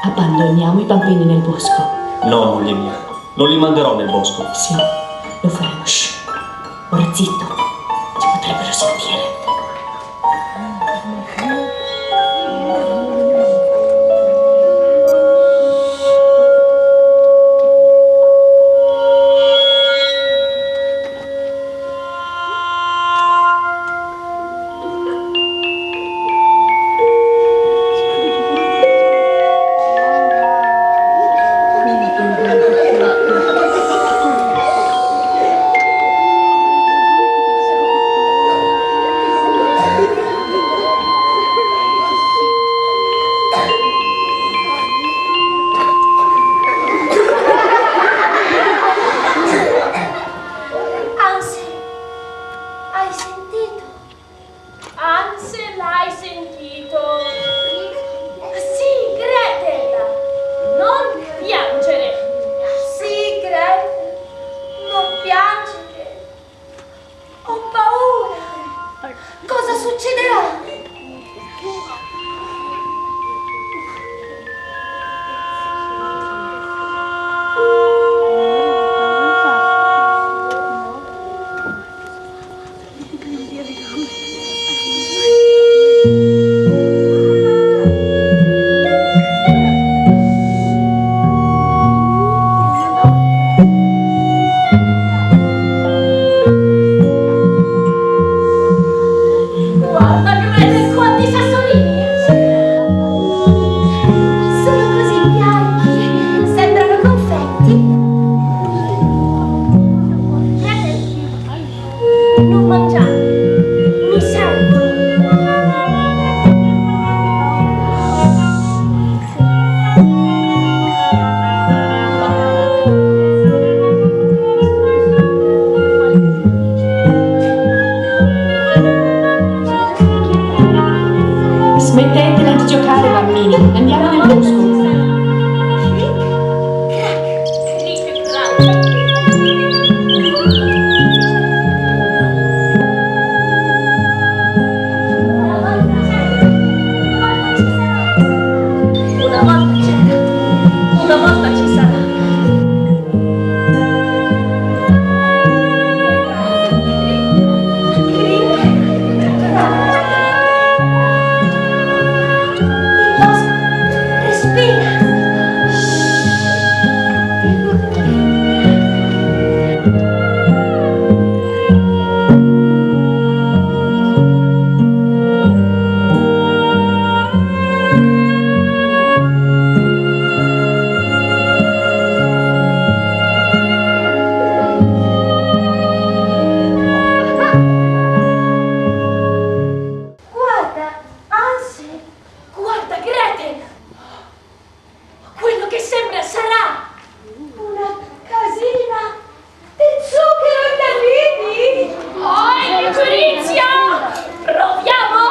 Abbandoniamo i bambini nel bosco. No, moglie mia, non li manderò nel bosco. Sì, lo faremo. Shh. Ora zitto, ci potrebbero sentire. Ansel, hai sentito? Sì, Gretel! Non piangere! Sì, Gretel! Non piangere! Ho paura! Cosa succederà? Guarda, Gretel, quanti sassolini! Sono così bianchi, sembrano confetti. Gretel, non mangiare, mi servono. Smettetela di giocare, bambini. Andiamo nel bosco. Una volta ci sarà. Respira. Guarda, Ansel, guarda Gretel. Quello che sembra sarà una casina di zucchero e carrini. Oh, imperizia! Proviamo!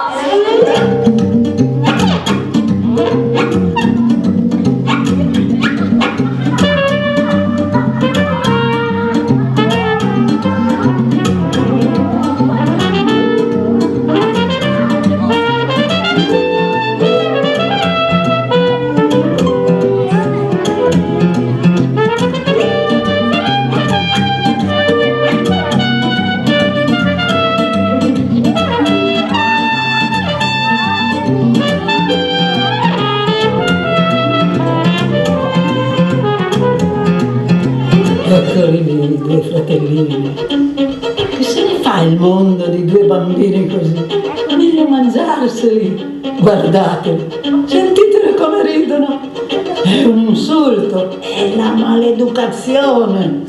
Eccoli lì, due fratellini. Che se ne fa il mondo di due bambini così? Meglio mangiarseli. Guardate, sentitele come ridono. È un insulto, è la maleducazione.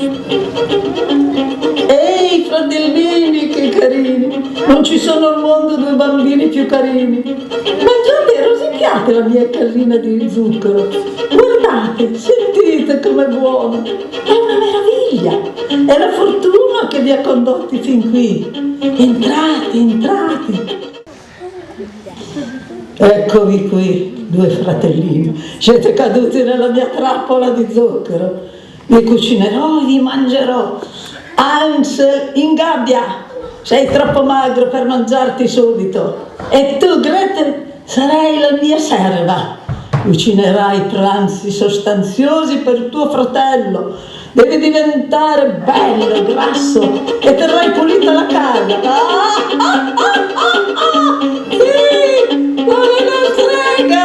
Ehi, fratellini, che carini. Non ci sono al mondo due bambini più carini. Mangiate e rosicchiate la mia casina di zucchero. Guardate, sentite com'è buona. È una meraviglia. È la fortuna che vi ha condotti fin qui. Entrate, entrate. Eccovi qui, due fratellini. Siete caduti nella mia trappola di zucchero. Vi cucinerò e vi mangerò. Ansel, in gabbia. Sei troppo magro per mangiarti subito. E tu, Gretel, sarai la mia serva. Cucinerai pranzi sostanziosi per tuo fratello. Devi diventare bello, grasso e terrai pulita la casa. Sì, come una strega.